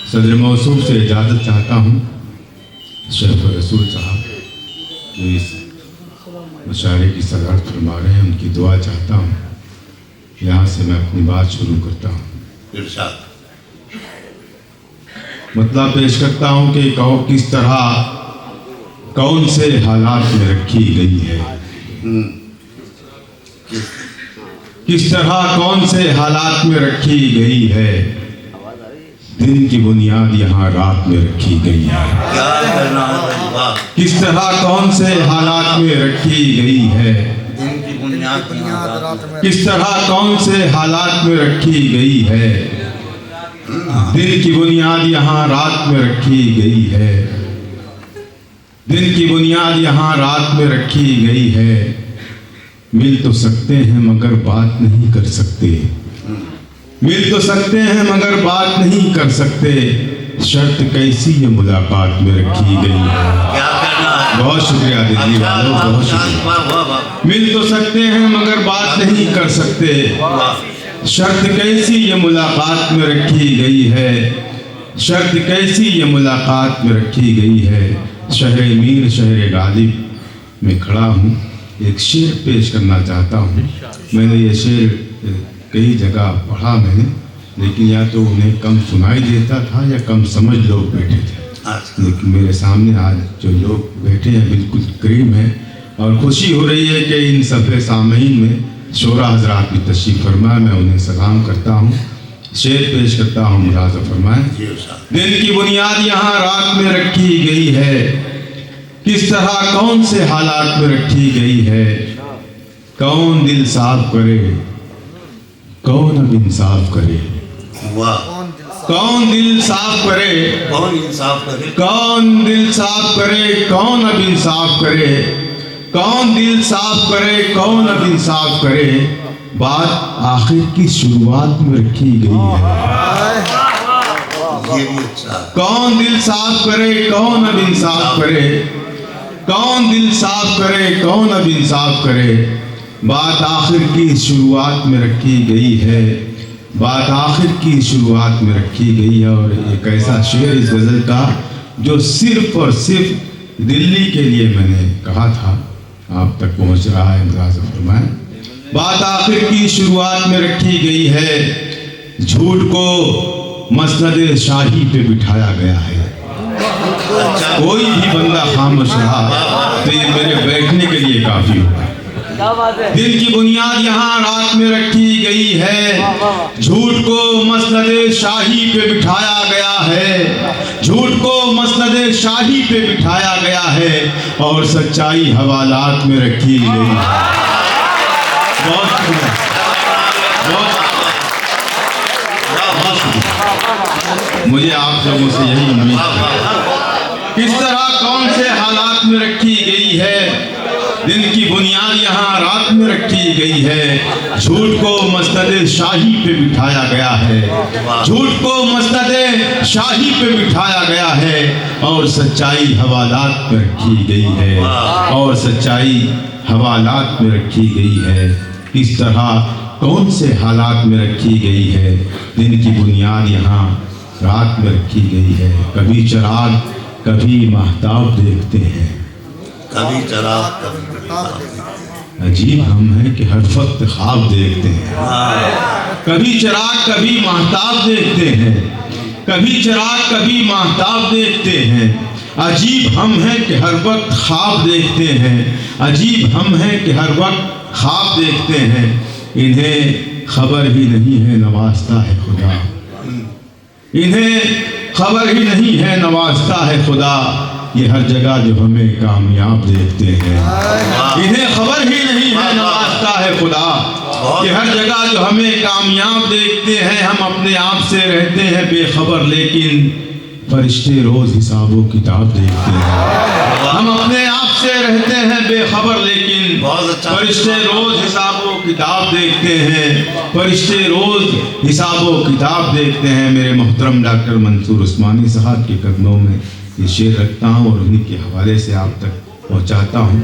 सदर मौसूफ से इजाज़त चाहता हूँ। शेख रसूल साहब जो इस मुशायरे की सदारत फरमा रहे हैं, उनकी दुआ चाहता हूँ। यहाँ से मैं अपनी बात शुरू करता हूँ। मतलब पेश करता हूँ कि कहो किस तरह कौन से हालात में रखी गई है, किस तरह कौन से हालात में रखी गई है। दिन की बुनियाद यहाँ रात में रखी गई है। किस तरह कौन से हालात में रखी गई है, किस तरह कौन से हालात में रखी गई है। दिन की बुनियाद यहाँ रात में रखी गई है। दिन की बुनियाद यहाँ रात में रखी गई है। मिल तो सकते हैं मगर बात नहीं कर सकते, मिल तो सकते हैं मगर बात नहीं कर सकते। शर्त कैसी ये मुलाकात में रखी गई है। बहुत शुक्रिया दिल्ली वालों, बहुत शुक्रिया। मिल तो सकते हैं मगर बात नहीं कर सकते। शर्त कैसी ये मुलाकात में रखी गई है, शर्त कैसी ये मुलाकात में रखी गई है। शहर मीर शहर गालिब में खड़ा हूँ, एक शेर पेश करना चाहता हूँ। मैंने ये शेर कई जगह पढ़ा मैंने, लेकिन या तो उन्हें कम सुनाई देता था या कम समझ लोग बैठे थे। लेकिन मेरे सामने आज जो लोग बैठे हैं बिल्कुल करीब हैं, और खुशी हो रही है कि इन सफ़े सामीन में शोरा हजरात की तशरीफ़ फरमाए। मैं उन्हें सलाम करता हूँ। शेर पेश करता हूँ, मुलाज़ा फरमाएं। दिन की बुनियाद यहाँ रात में रखी गई है। किस तरह कौन से हालात में रखी गई है। कौन दिल साफ करे, कौन अब इंसाफ करे। कौन दिल साफ करे, कौन इंसाफ करे, कौन दिल साफ करे, कौन अब इंसाफ करे। कौन दिल साफ करे, कौन अब इंसाफ करे। बात आखिर की शुरुआत में रखी गई है। कौन दिल साफ करे, कौन अब इंसाफ करे। कौन दिल साफ करे, कौन अब इंसाफ करे। बात आखिर की शुरुआत में रखी गई है। बात आखिर की शुरुआत में रखी गई है। और एक ऐसा शेर इस गज़ल का जो सिर्फ और सिर्फ दिल्ली के लिए मैंने कहा था, आप तक पहुंच रहा है। मुलाज़ा फरमाएं। बात आखिर की शुरुआत में रखी गई है। झूठ को मसनद शाही पे बिठाया गया है। कोई भी बंदा खामोश रहा तो ये मेरे बैठने के लिए काफी होगा। दिन की बुनियाद यहाँ रात में रखी गई है। झूठ को मसनद शाही पे बिठाया गया है। झूठ को मसनद शाही पे बिठाया गया है, और सच्चाई हवालात में रखी गई है। बहुत शुक्रिया, मुझे आप लोगों से यही उम्मीद है। किस तरह कौन से हालात में रखी गई है। दिन की बुनियाद यहाँ रात में रखी गई है। झूठ को मसनद शाही पे बिठाया गया है। झूठ को मसनद शाही पे बिठाया गया है, और सच्चाई हवालात में रखी गई है। और सच्चाई हवालात में रखी गई है। किस तरह कौन से हालात में रखी गई है। दिन की बुनियाद यहाँ रात में रखी गई है। कभी चिराग कभी महताब देखते हैं, कभी चराग कभी महताब। अजीब हम हैं कि हर वक्त ख्वाब देखते हैं। कभी चिराग कभी महताब देखते हैं, कभी चिराग कभी महताब देखते हैं। अजीब हम हैं कि हर वक्त ख्वाब देखते हैं। अजीब हम हैं कि हर वक्त ख्वाब देखते हैं। इन्हें खबर ही नहीं है नवाजता है खुदा। इन्हें खबर ही नहीं है नवाजता है खुदा। ये हर जगह जो हमें कामयाब देखते हैं। इन्हें खबर ही नहीं है नवाजता है खुदा। ये हर जगह जो हमें कामयाब देखते हैं। हम अपने आप से रहते हैं बेखबर, लेकिन फरिश्ते रोज हिसाबो किताब देखते हैं। हम अपने आप से रहते हैं बेखबर, लेकिन फरिश्ते रोज हिसाबो किताब देखते हैं। फरिश्ते रोज हिसाबो किताब देखते हैं। मेरे मोहतरम डॉक्टर मंसूर उस्मानी साहब के कदमों में ये शेर रखता हूँ और उन्हीं के हवाले से आप तक पहुँचाता हूँ।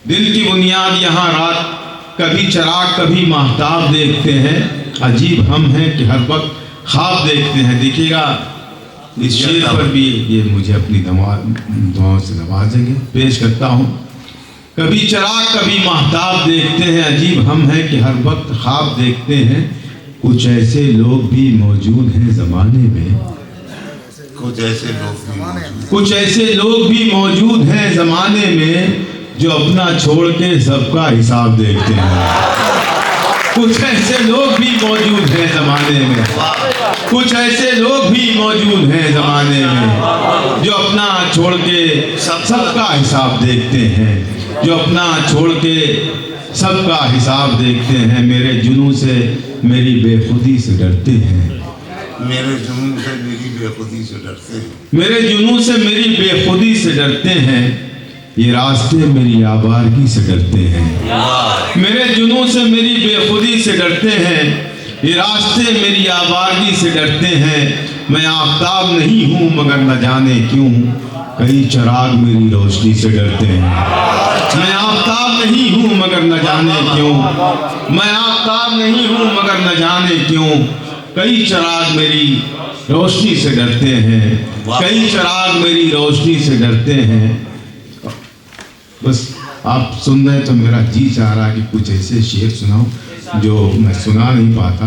दिन की बुनियाद यहाँ रात, कभी चिराग कभी महताब देखते हैं। अजीब हम हैं कि हर वक्त ख्वाब देखते हैं। देखिएगा इस शेर पर भी ये मुझे अपनी दुआओं से नवाजेंगे। पेश करता हूँ। कभी चिराग कभी महताब देखते हैं, अजीब हम हैं कि हर वक्त ख्वाब देखते हैं। कुछ ऐसे लोग भी मौजूद हैं ज़माने में, कुछ ऐसे लोग भी मौजूद हैं ज़माने में, जो अपना छोड़ के सबका हिसाब देखते हैं। कुछ ऐसे लोग भी मौजूद हैं ज़माने में, कुछ ऐसे लोग भी मौजूद हैं ज़माने में, जो अपना छोड़ के सबका हिसाब देखते हैं, जो अपना छोड़ के सबका हिसाब देखते हैं। मेरे जुनून से मेरी बेखुदी से डरते हैं, मेरे जुनून से मेरी बेखुदी से डरते हैं, मेरे जुनून से मेरी बेखुदी से डरते हैं। ये रास्ते मेरी आवारगी से डरते हैं, मेरे जुनून से मेरी बेखुदी से डरते हैं। ये रास्ते मेरी आवारगी से डरते हैं। मैं आफताब नहीं हूँ मगर न जाने क्यों कई चिराग मेरी रोशनी से डरते हैं। मैं आफताब नहीं हूँ मगर न जाने क्यों, मैं आफताब नहीं हूँ मगर न जाने क्यों कई चिराग मेरी रोशनी से डरते हैं, कई चिराग मेरी रोशनी से डरते हैं। बस आप सुन रहे तो मेरा जी चाह रहा है कि कुछ ऐसे शेर सुनाऊं जो मैं सुना नहीं पाता।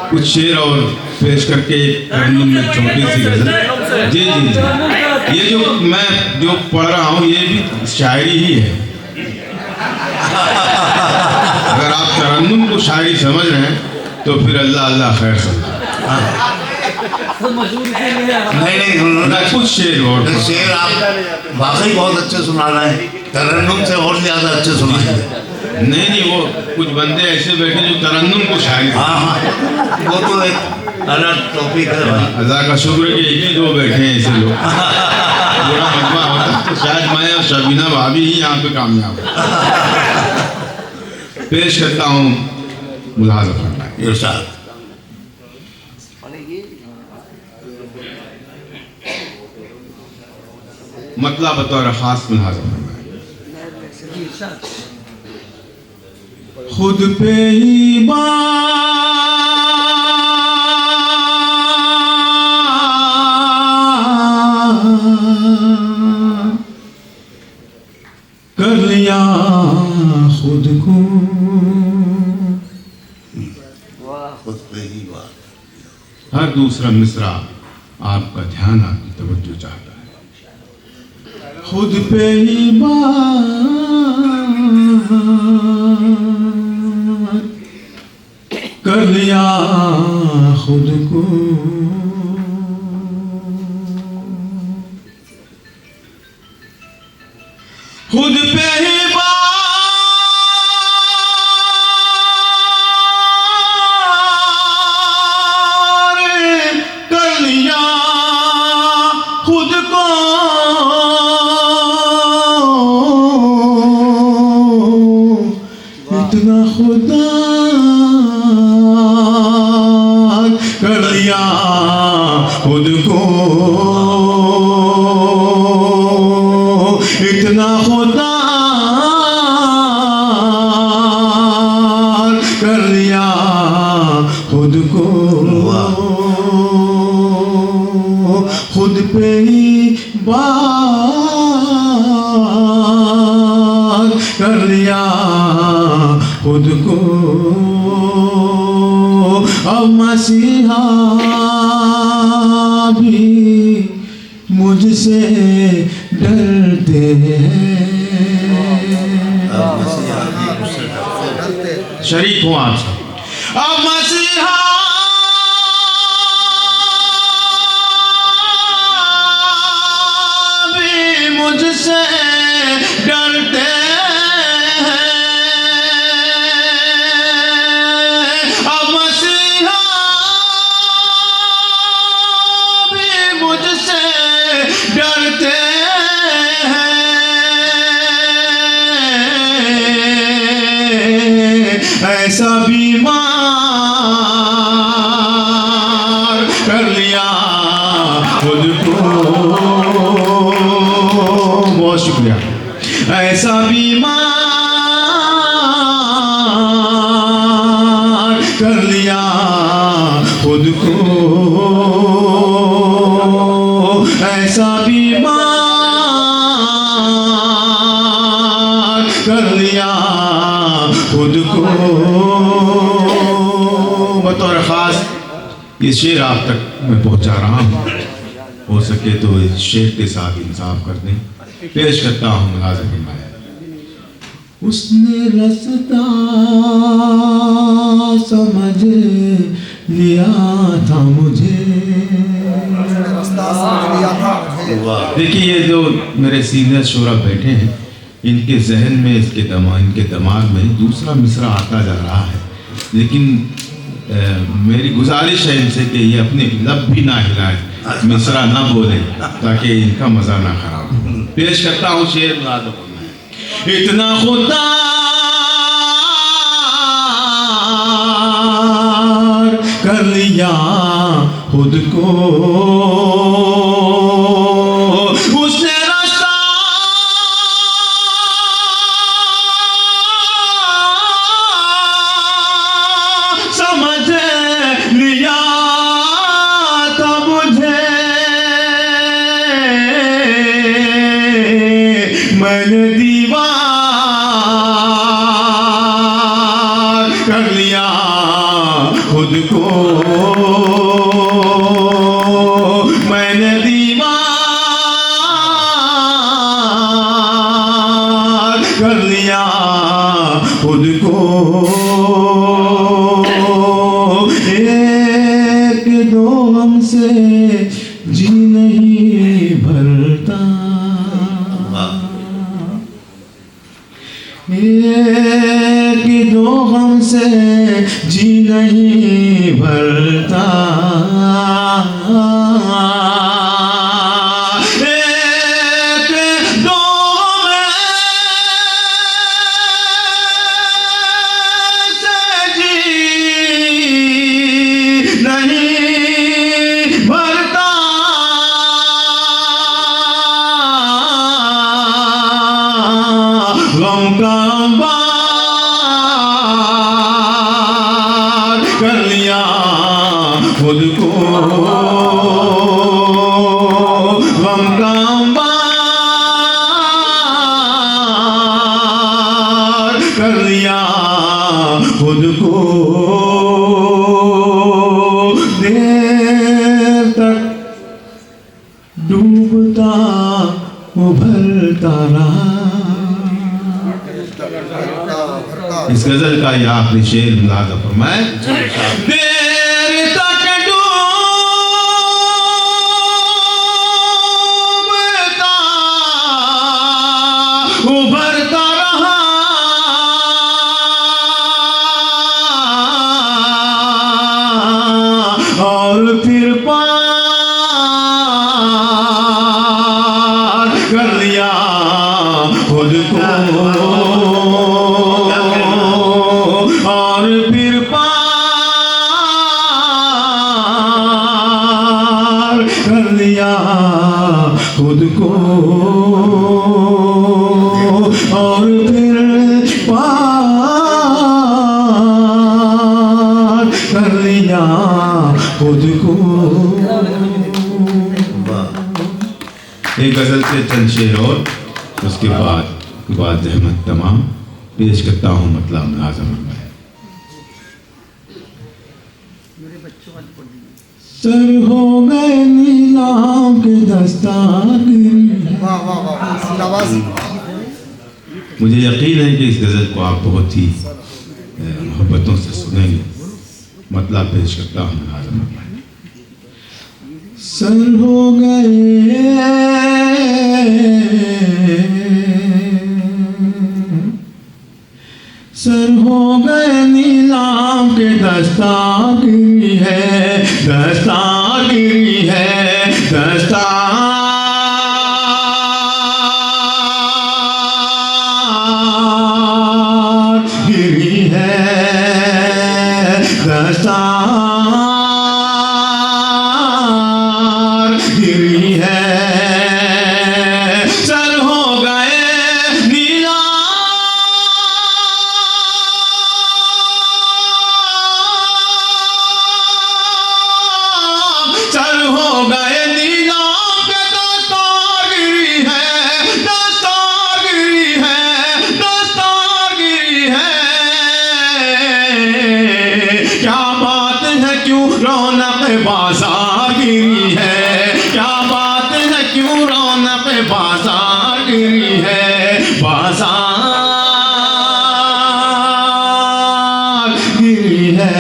कुछ शेर और पेश करके तरन्नुम में छोटी सी गजल। जी जी जी, ये जो मैं जो पढ़ रहा हूँ ये भी शायरी ही है। अगर आप तरन्नुम को शायरी समझ रहे हैं तो फिर अल्लाह अल्लाह खैर समझ। नहीं, कुछ शेर और शेर आप वाकई बहुत अच्छे सुना रहे हैं, तरन्नुम से और ज़्यादा अच्छे सुनाएंगे। नहीं, वो कुछ बंदे ऐसे बैठे जो तरन्नुम को शायरी। हाँ, वो तो एक अलग टॉपिक है। अल्लाह का शुक्र है कि एक ही दो बैठे हैं ऐसे लोग। पूरा मजमा होता तो शायद मैं और शबीना भाभी ही यहाँ पे कामयाब है। पेश करता हूँ मुलाज़ा फरमाएं। इरशाद। मतलब बतौर खास मुलाज़ा फरमाएं। खुद पे ईमान कर लिया खुद को, खुद पे ही बात। हर दूसरा मिसरा आपका ध्यान, आपकी तवज्जो चाहता है। खुद पे ईमान कर लिया खुद को, खुद पे ही कर लिया खुद को, इतना खुदा कर लिया खुद को, इतना खुदा कर लिया खुद को, खुद पे ही बात कर लिया खुद को। अब मसीहा भी मुझसे डरते हैं। शरीक हूँ आपसे। अब मसीहा भी मुझसे डरते हैं। अब मसीहा भी मुझसे डरते हैं। ऐसा बीमार कर लिया खुद को, बहुत शुक्रिया। ऐसा बीमार कर लिया खुद को, ये शेर आप तक मैं पहुंचा रहा हूँ, हो सके तो इस शेर के साथ इंसाफ कर दें। पेश करता हूँ मुलाज़िम फरमाया, उसने रास्ता समझ लिया था मुझे। वाह देखिए ये जो मेरे सीनियर शोरा बैठे हैं, इनके जहन में इनके दिमाग में दूसरा मिसरा आता जा रहा है, लेकिन मेरी गुजारिश है इनसे कि ये अपने लब भी ना हिलाएं, मिसरा ना बोले, ताकि इनका मज़ा ना खराब हो। पेश करता हूँ शेर मुलाज़िम फरमाया, इतना खुदा कर लिया खुद को, उसने रास्ता समझ लिया था मुझे। मैंने दीवार कर लिया खुद को, मैंने दीवार कर लिया खुद को। एक दो हमसे जी नहीं भरता, एक दो हमसे जी नहीं भरता, एक दो हमसे जी नहीं भरता, गम का कर लिया खुद को, गम का अंबार कर लिया खुद को। देर तक डूबता उभरता रहा। इस गजल का ये आखिरी शेर मुलाज़ा फरमाए, देर तक डूबता उभरता रहा, और फिर पार कर लिया खुद को, और फिर पार कर लिया खुद को, और फिर पार कर लिया खुद को। एक गजल से चंद शेर और उसके बाद जहमत तमाम। पेश करता हूँ मतलब मुलाज़िम फरमाया, सर हो गए नीलाम के दस्तागिरी। मुझे यकीन है कि इस गज़ल को आप बहुत ही मोहब्बतों से सुनेंगे। मतलब पेश करता हूँ मुलाज़िम फरमाया, सर हो गए सर हो गए नीलाम के दस्तागिरी है, दस्तागिरी है, दस्तागिरी है, दस्तागिरी है। सर हो गए सर हो रौनक बाजार गिरी है, क्या बात है क्यों रौनक बाजार गिरी है, बाजार गिरी है।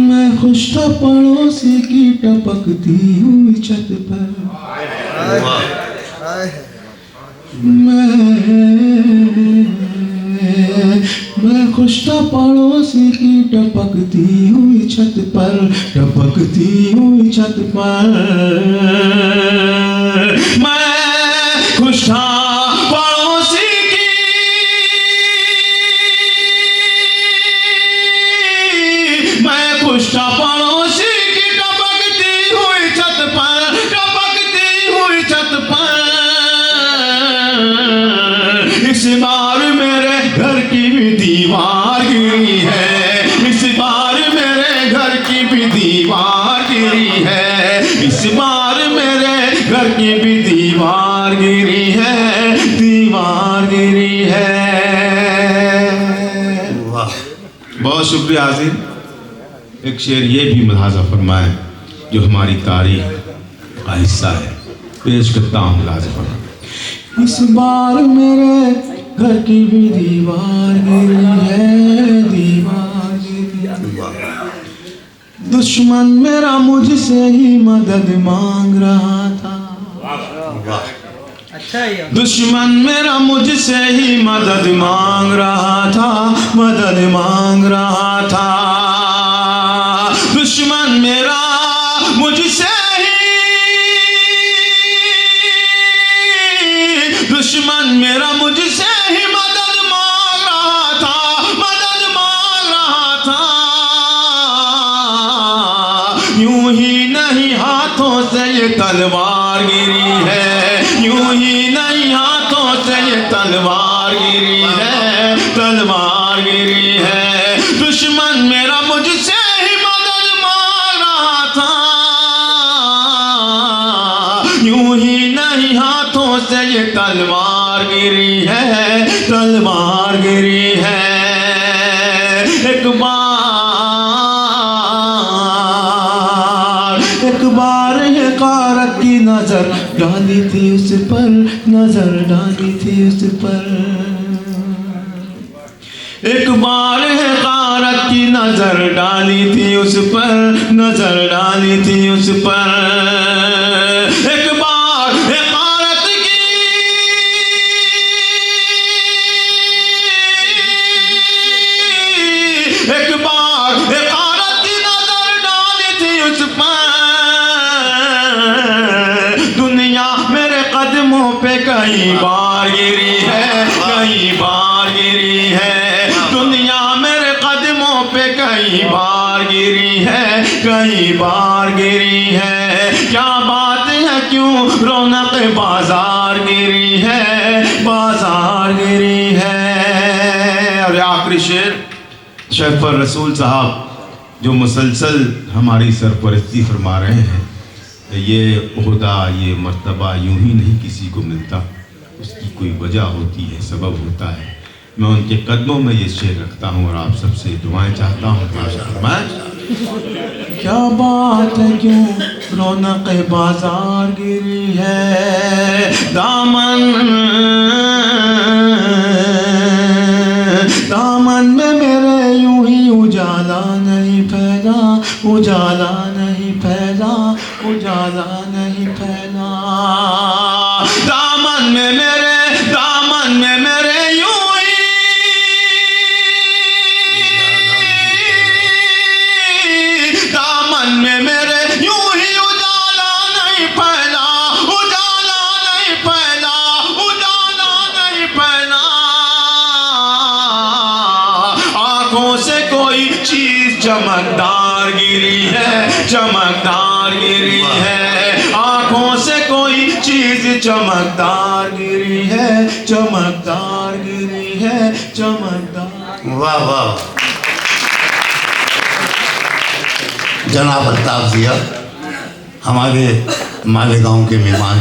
मैं खुश था पड़ोसी की टपकती हुई छत पर, मैं खुश था पड़ोसी की टपकती हुई छत पर, टपकती हुई छत पर। मैं खुश था पड़ोसी की, मैं खुश था पड़ोसी की टपकती हुई छत पर, टपकती हुई छत पर। इस बार मेरे घर की भी दीवार गिरी है, इस बार मेरे घर की भी दीवार गिरी है, इस बार मेरे घर की भी दीवार गिरी है, दीवार गिरी है। वाह, बहुत शुक्रिया हाजिर। एक शेर ये भी मुलाजा फरमाए जो हमारी तारीख का हिस्सा है, पेश करता हूँ मुलाजा फरमाए। इस बार मेरे घर की भी दीवार गिरी है, दीवार गिरी है। दुश्मन मेरा मुझसे ही मदद मांग रहा था, दुश्मन मेरा मुझसे ही मदद मांग रहा था, मदद मांग रहा था। दुश्मन मेरा मुझसे ही, दुश्मन मेरा मुझसे ही मदद मांग रहा था, मदद मांग रहा था। यूं ही नहीं हाथों से ये तलवार गिरी है, यूं ही नहीं हाथों से ये तलवार गिरी है, तलवार गिरी है। दुश्मन मेरा मुझसे ही मदद मांग रहा था, यूं ही नहीं हाथों से ये तलवार गिरी है, तलवार गिरी है। एक बार ये कारत की नजर डाली थी उस पर, नजर डाली थी उस पर। एक बार है कारत की नजर डाली थी उस पर, नजर डाली थी उस पर। एक बार है कारत की, एक बार है कारत की नजर डाली थी उस पर। दुनिया मेरे कदमों पे कई बार गिरी है, कई बार गिरी है। दुनिया मेरे कदमों पे कई बार गिरी है, कई बार गिरी है। क्या बात है क्यों रौनक बाजार गिरी है, बाजार गिरी है। और आखिरी शेर शरीफुर रसूल साहब जो मुसलसल हमारी सरपरस्ती फरमा रहे हैं, ये ओहदा ये मर्तबा यूं ही नहीं किसी को मिलता, उसकी कोई वजह होती है, सबब होता है। मैं उनके कदमों में ये शेर रखता हूँ और आप सबसे दुआएं चाहता हूँ। क्या बात है क्यों रौनक बाजार गिरी है, दामन दामन में मेरे यूं ही उजाला नहीं फैला, उजाला नहीं फैला, उजाला नहीं फैला। दामन में मेरे, दामन में मेरे यूं ही, दामन में मेरे यूं ही उजाला नहीं फैला, उजाला नहीं फैला, उजाला नहीं फैला। आंखों से कोई चीज चमकदार गिरी है, चमकदार गिरी है। आंखों से कोई चीज चमकदार गिरी है, चमकदार गिरी है, चमकदार। वाह वाह, जनाब अल्ताफ जिया हमारे मालेगांव के मेहमान